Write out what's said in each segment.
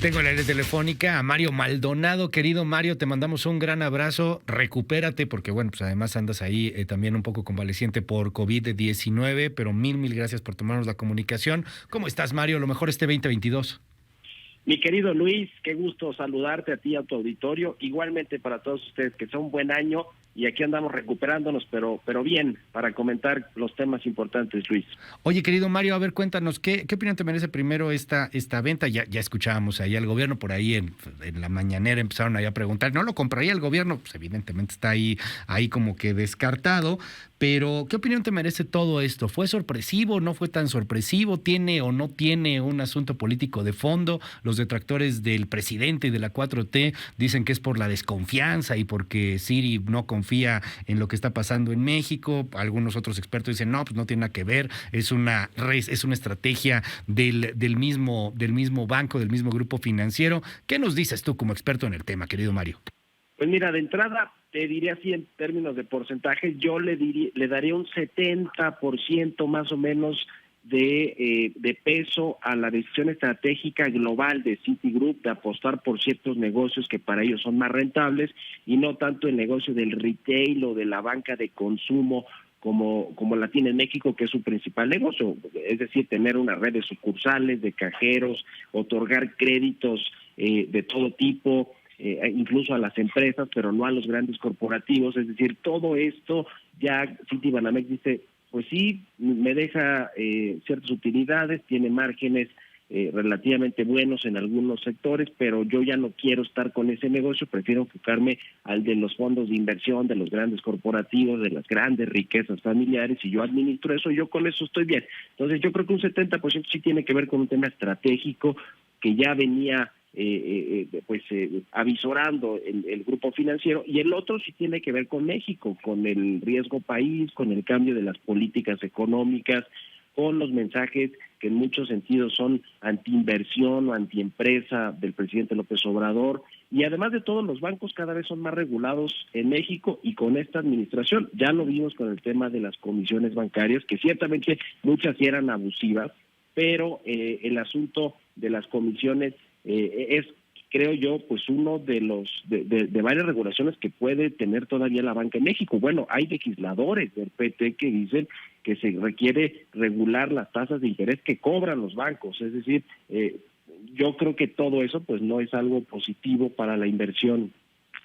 Tengo en la línea telefónica a Mario Maldonado. Querido Mario, te mandamos un gran abrazo. Recupérate porque, bueno, pues además andas ahí también un poco convaleciente por COVID-19, pero mil gracias por tomarnos la comunicación. ¿Cómo estás, Mario? Lo mejor este 2022. Mi querido Luis, qué gusto saludarte a ti y a tu auditorio. Igualmente para todos ustedes, que sea un buen año y aquí andamos recuperándonos, pero bien, para comentar los temas importantes, Luis. Oye, querido Mario, a ver, cuéntanos, ¿qué opinión te merece primero esta venta? Ya escuchábamos ahí al gobierno, por ahí en la mañanera empezaron ahí a preguntar, ¿no lo compraría el gobierno? Pues evidentemente está ahí como que descartado, pero ¿qué opinión te merece todo esto? ¿Fue sorpresivo? ¿No fue tan sorpresivo? ¿Tiene o no tiene un asunto político de fondo? Los detractores del presidente y de la 4T dicen que es por la desconfianza y porque Siri no confía en lo que está pasando en México. Algunos otros expertos dicen, no, pues no tiene nada que ver, es una estrategia del mismo banco, del mismo grupo financiero. ¿Qué nos dices tú como experto en el tema, querido Mario? Pues mira, de entrada te diría así en términos de porcentaje, yo le daría un 70% más o menos de peso a la decisión estratégica global de Citigroup de apostar por ciertos negocios que para ellos son más rentables y no tanto el negocio del retail o de la banca de consumo como la tiene en México, que es su principal negocio, es decir, tener una red de sucursales, de cajeros, otorgar créditos de todo tipo, incluso a las empresas, pero no a los grandes corporativos. Es decir, todo esto ya Citibanamex dice, pues sí, me deja ciertas utilidades, tiene márgenes relativamente buenos en algunos sectores, pero yo ya no quiero estar con ese negocio, prefiero enfocarme al de los fondos de inversión, de los grandes corporativos, de las grandes riquezas familiares, y yo administro eso, yo con eso estoy bien. Entonces yo creo que un 70% sí tiene que ver con un tema estratégico que ya venía avisorando el grupo financiero, y el otro sí tiene que ver con México, con el riesgo país, con el cambio de las políticas económicas, con los mensajes que en muchos sentidos son antiinversión o antiempresa del presidente López Obrador, y además de todo, los bancos cada vez son más regulados en México y con esta administración. Ya lo vimos con el tema de las comisiones bancarias, que ciertamente muchas sí eran abusivas, pero el asunto de las comisiones es, creo yo, pues uno de los de varias regulaciones que puede tener todavía la banca en México. Bueno, hay legisladores del PT que dicen que se requiere regular las tasas de interés que cobran los bancos. Es decir, yo creo que todo eso pues no es algo positivo para la inversión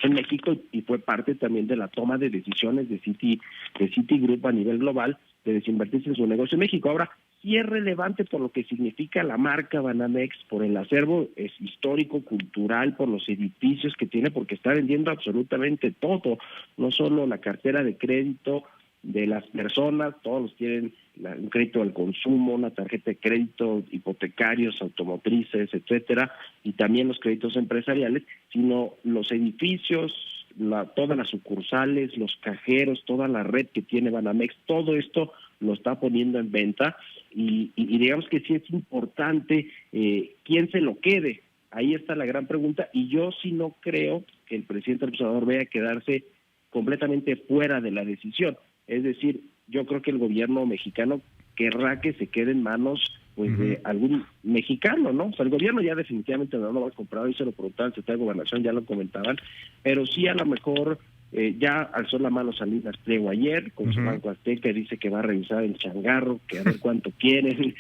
en México, y fue parte también de la toma de decisiones de Citigroup a nivel global de desinvertirse en su negocio en México. Ahora, sí es relevante por lo que significa la marca Banamex, por el acervo es histórico, cultural, por los edificios que tiene, porque está vendiendo absolutamente todo, no solo la cartera de crédito de las personas, todos los tienen un crédito al consumo, una tarjeta de crédito, hipotecarios, automotrices, etcétera, y también los créditos empresariales, sino los edificios, todas las sucursales, los cajeros, toda la red que tiene Banamex, todo esto lo está poniendo en venta, y digamos que sí es importante quién se lo quede. Ahí está la gran pregunta, y yo sí no creo que el presidente López Obrador vaya a quedarse completamente fuera de la decisión. Es decir, yo creo que el gobierno mexicano querrá que se quede en manos pues de algún mexicano, ¿no? O sea, el gobierno ya definitivamente no lo va a comprar, y se lo preguntaban, se de Gobernación, ya lo comentaban, pero sí a lo mejor ya alzó la mano Salinas Pliego ayer con su Banco Azteca, dice que va a revisar el changarro, que a ver cuánto quieren.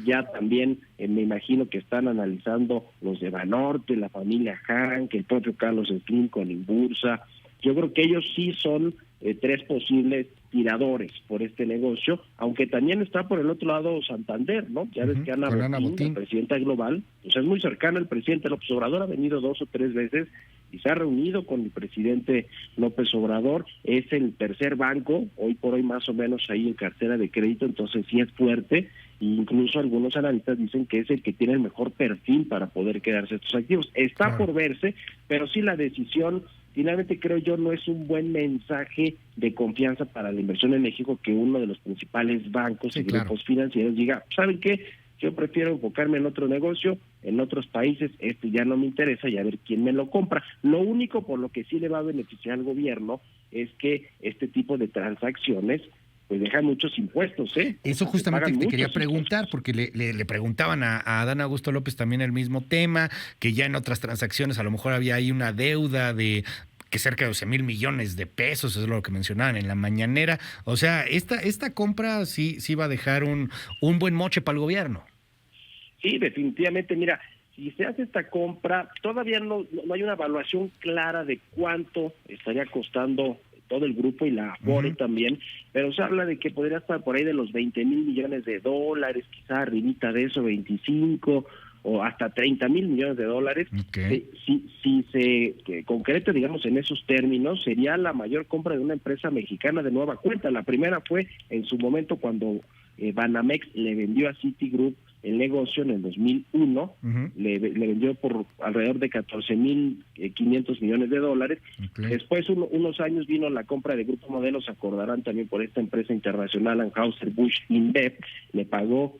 Ya también me imagino que están analizando los de Banorte, la familia Hank, el propio Carlos Slim con Inbursa. Yo creo que ellos sí son tres posibles tiradores por este negocio, aunque también está por el otro lado Santander, ¿no? Ya ves que Ana Botín, la presidenta global, pues es muy cercana al presidente López Obrador, ha venido 2 o 3 veces y se ha reunido con el presidente López Obrador, es el tercer banco, hoy por hoy más o menos ahí en cartera de crédito, entonces sí es fuerte, e incluso algunos analistas dicen que es el que tiene el mejor perfil para poder quedarse estos activos. Está por verse, pero sí la decisión finalmente, creo yo, no es un buen mensaje de confianza para la inversión en México que uno de los principales bancos y grupos financieros diga, ¿saben qué? Yo prefiero enfocarme en otro negocio, en otros países, este ya no me interesa, y a ver quién me lo compra. Lo único por lo que sí le va a beneficiar al gobierno es que este tipo de transacciones pues dejan muchos impuestos, ¿eh? Eso justamente te quería preguntar, porque le preguntaban a Adán Augusto López también el mismo tema, que ya en otras transacciones a lo mejor había ahí una deuda de que cerca de 12,000 millones de pesos, es lo que mencionaban en la mañanera. O sea, esta compra sí va a dejar un buen moche para el gobierno. Sí, definitivamente. Mira, si se hace esta compra, todavía no hay una evaluación clara de cuánto estaría costando todo el grupo y la Afore también, pero se habla de que podría estar por ahí de los 20,000 millones de dólares, quizá arribita de eso, 25 o hasta 30,000 millones de dólares. Okay. Si se concreta, digamos, en esos términos, sería la mayor compra de una empresa mexicana de nueva cuenta. La primera fue en su momento cuando Banamex le vendió a Citigroup el negocio en el 2001, le vendió por alrededor de 14,500 millones de dólares. Okay. Después, unos años, vino la compra de Grupo Modelo, se acordarán también por esta empresa internacional, Anheuser-Busch InBev, le pagó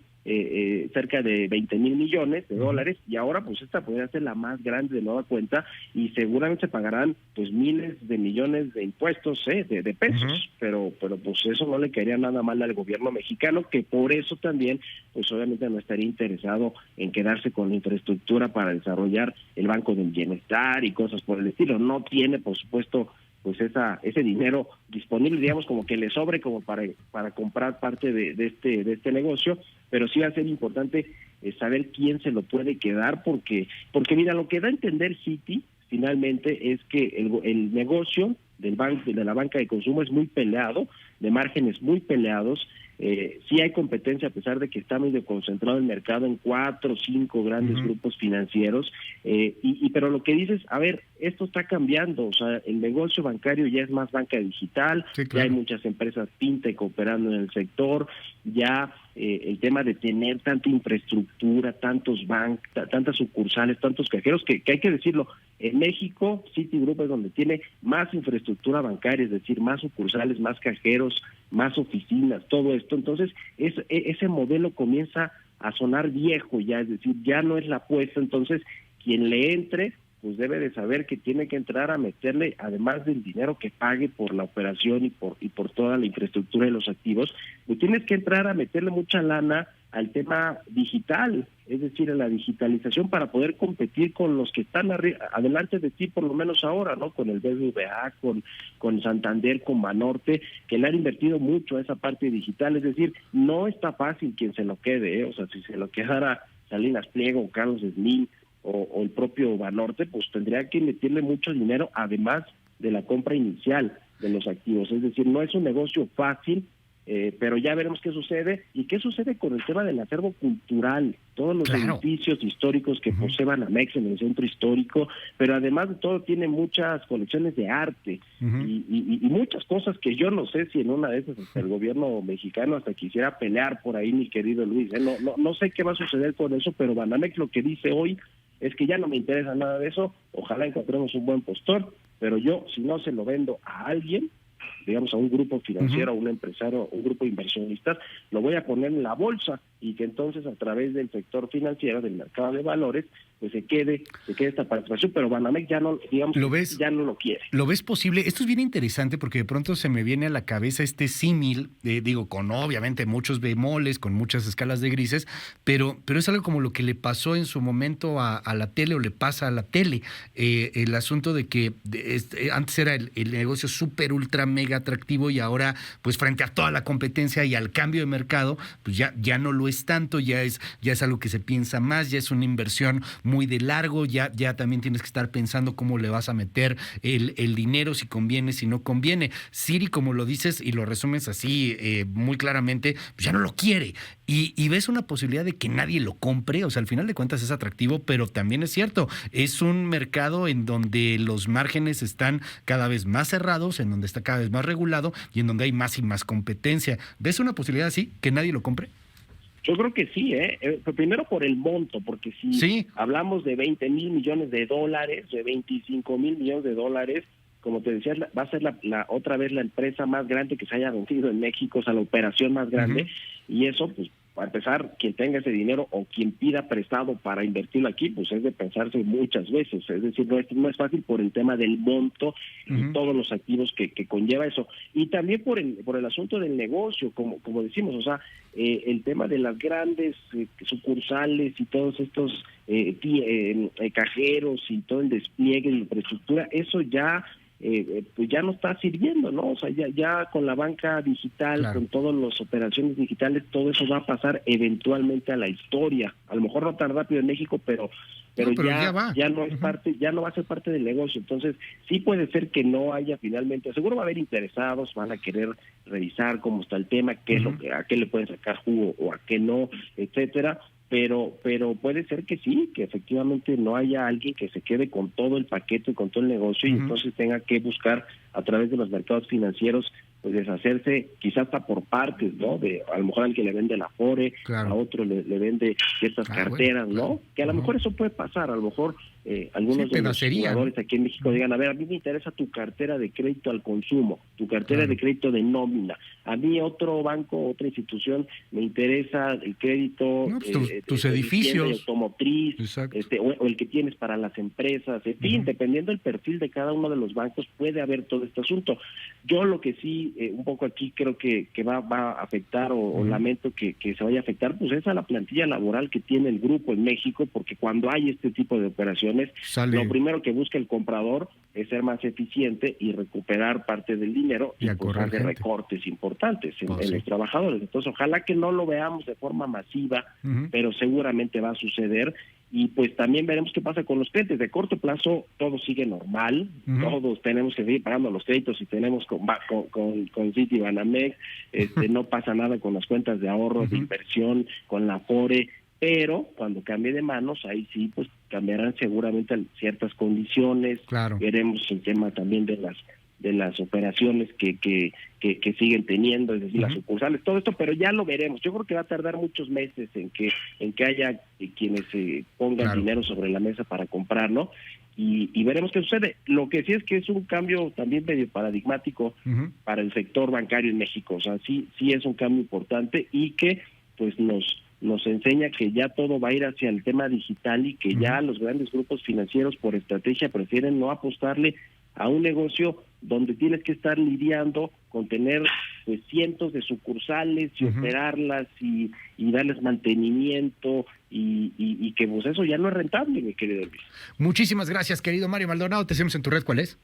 cerca de 20,000 millones de dólares, y ahora pues esta podría ser la más grande de nueva cuenta, y seguramente se pagarán pues miles de millones de impuestos, de pesos, pero pues eso no le caería nada mal al gobierno mexicano, que por eso también pues obviamente no estaría interesado en quedarse con la infraestructura para desarrollar el Banco del Bienestar y cosas por el estilo. No tiene, por supuesto, pues ese dinero disponible, digamos, como que le sobre como para comprar parte de este negocio, pero sí va a ser importante saber quién se lo puede quedar, porque mira, lo que da a entender Citi finalmente es que el negocio de la banca de consumo es muy peleado, de márgenes muy peleados. Sí hay competencia, a pesar de que está medio concentrado el mercado en 4 o 5 grandes grupos financieros, pero lo que dices, a ver, esto está cambiando, o sea, el negocio bancario ya es más banca digital, sí, claro. Ya hay muchas empresas fintech operando en el sector, ya el tema de tener tanta infraestructura, tantos bancos, tantas sucursales, tantos cajeros, que hay que decirlo, en México Citigroup es donde tiene más infraestructura bancaria, es decir, más sucursales, más cajeros, más oficinas, todo esto. Entonces ese modelo comienza a sonar viejo ya, es decir, ya no es la apuesta. Entonces quien le entre pues debe de saber que tiene que entrar a meterle, además del dinero que pague por la operación y por toda la infraestructura de los activos, pues tienes que entrar a meterle mucha lana al tema digital, es decir, a la digitalización, para poder competir con los que están adelante de ti, por lo menos ahora, ¿no? Con el BBVA, con Santander, con Banorte, que le han invertido mucho a esa parte digital. Es decir, no está fácil quien se lo quede, o sea, si se lo quedara Salinas Pliego, Carlos Slim o el propio Banorte, pues tendría que meterle mucho dinero, además de la compra inicial de los activos. Es decir, no es un negocio fácil, pero ya veremos qué sucede. ¿Y qué sucede con el tema del acervo cultural? Todos los edificios históricos que posee Banamex en el centro histórico, pero además de todo tiene muchas colecciones de arte y muchas cosas que yo no sé si en una de esas hasta el gobierno mexicano hasta quisiera pelear por ahí, mi querido Luis. No sé qué va a suceder con eso, pero Banamex lo que dice hoy es que ya no me interesa nada de eso, ojalá encontremos un buen postor, pero yo, si no se lo vendo a alguien, digamos a un grupo financiero, a un empresario, un grupo de inversionistas, lo voy a poner en la bolsa, y que entonces a través del sector financiero, del mercado de valores, pues se quede esta participación, pero Banamex ya no, digamos, ya no lo quiere. ¿Lo ves posible? Esto es bien interesante porque de pronto se me viene a la cabeza este símil, con obviamente muchos bemoles, con muchas escalas de grises, pero es algo como lo que le pasó en su momento a la tele, o le pasa a la tele, el asunto de que antes era el negocio súper, ultra, mega atractivo, y ahora, pues frente a toda la competencia y al cambio de mercado, pues ya no lo es tanto, ya es algo que se piensa más, ya es una inversión muy de largo, ya también tienes que estar pensando cómo le vas a meter el dinero, si conviene, si no conviene. Citi, como lo dices y lo resumes así muy claramente, pues ya no lo quiere, y ves una posibilidad de que nadie lo compre. O sea, al final de cuentas es atractivo, pero también es cierto, es un mercado en donde los márgenes están cada vez más cerrados, en donde está cada vez más regulado y en donde hay más y más competencia. ¿Ves una posibilidad así, que nadie lo compre? Yo creo que sí, primero por el monto, porque si hablamos de 20,000 millones de dólares, de 25,000 millones de dólares, como te decía, va a ser otra vez la empresa más grande que se haya vendido en México, o sea, la operación más grande, y eso pues para empezar, quien tenga ese dinero o quien pida prestado para invertirlo aquí, pues es de pensarse muchas veces. Es decir, no es fácil por el tema del monto y todos los activos que conlleva eso. Y también por el asunto del negocio, como decimos, o sea, el tema de las grandes sucursales y todos estos cajeros y todo el despliegue de infraestructura, eso ya pues ya no está sirviendo, ¿no? O sea, ya con la banca digital, con todas las operaciones digitales, todo eso va a pasar eventualmente a la historia. A lo mejor no tan rápido en México, pero ya no es parte, ya no va a ser parte del negocio. Entonces, sí puede ser que no haya finalmente, seguro va a haber interesados, van a querer revisar cómo está el tema, qué es lo que, a qué le pueden sacar jugo o a qué no, etcétera. Pero puede ser que sí, que efectivamente no haya alguien que se quede con todo el paquete, con todo el negocio, y entonces tenga que buscar a través de los mercados financieros, pues deshacerse quizás hasta por partes, ¿no? De a lo mejor alguien le vende la Afore, a otro le vende ciertas carteras, ¿no? Que a lo mejor eso puede pasar, a lo mejor algunos de los jugadores aquí en México digan, a ver, a mí me interesa tu cartera de crédito al consumo, tu cartera de crédito de nómina, a mí otro banco, otra institución, me interesa el crédito tus edificios, automotriz, o el que tienes para las empresas, en fin, dependiendo del perfil de cada uno de los bancos puede haber todo este asunto. Yo lo que sí, un poco aquí creo que va a afectar o lamento que se vaya a afectar, pues es a la plantilla laboral que tiene el grupo en México, porque cuando hay este tipo de operaciones, lo primero que busca el comprador es ser más eficiente y recuperar parte del dinero y pues hacer recortes importantes en los trabajadores. Entonces, ojalá que no lo veamos de forma masiva, pero seguramente va a suceder. Y pues también veremos qué pasa con los clientes. De corto plazo todo sigue normal, todos tenemos que seguir pagando los créditos y tenemos con Citibanamex, no pasa nada con las cuentas de ahorro, de inversión, con la Afore, pero cuando cambie de manos, ahí sí, pues cambiarán seguramente ciertas condiciones, veremos el tema también de las operaciones que siguen teniendo, es decir, las sucursales, todo esto, pero ya lo veremos. Yo creo que va a tardar muchos meses en que haya quienes pongan dinero sobre la mesa para comprar, ¿no? Y veremos qué sucede. Lo que sí es que es un cambio también medio paradigmático para el sector bancario en México. O sea, sí es un cambio importante y que pues nos enseña que ya todo va a ir hacia el tema digital y que ya los grandes grupos financieros por estrategia prefieren no apostarle a un negocio donde tienes que estar lidiando con tener pues cientos de sucursales y operarlas y darles mantenimiento y que pues eso ya no es rentable, mi querido Luis. Muchísimas gracias, querido Mario Maldonado. Te seguimos en tu red, ¿cuál es?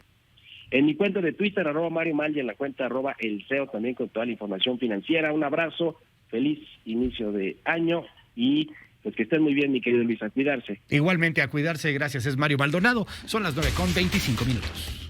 En mi cuenta de Twitter, @MarioMal, y en la cuenta @El CEO, también con toda la información financiera. Un abrazo, feliz inicio de año y pues que estén muy bien, mi querido Luis, a cuidarse. Igualmente a cuidarse, gracias, es Mario Maldonado. Son las 9:25.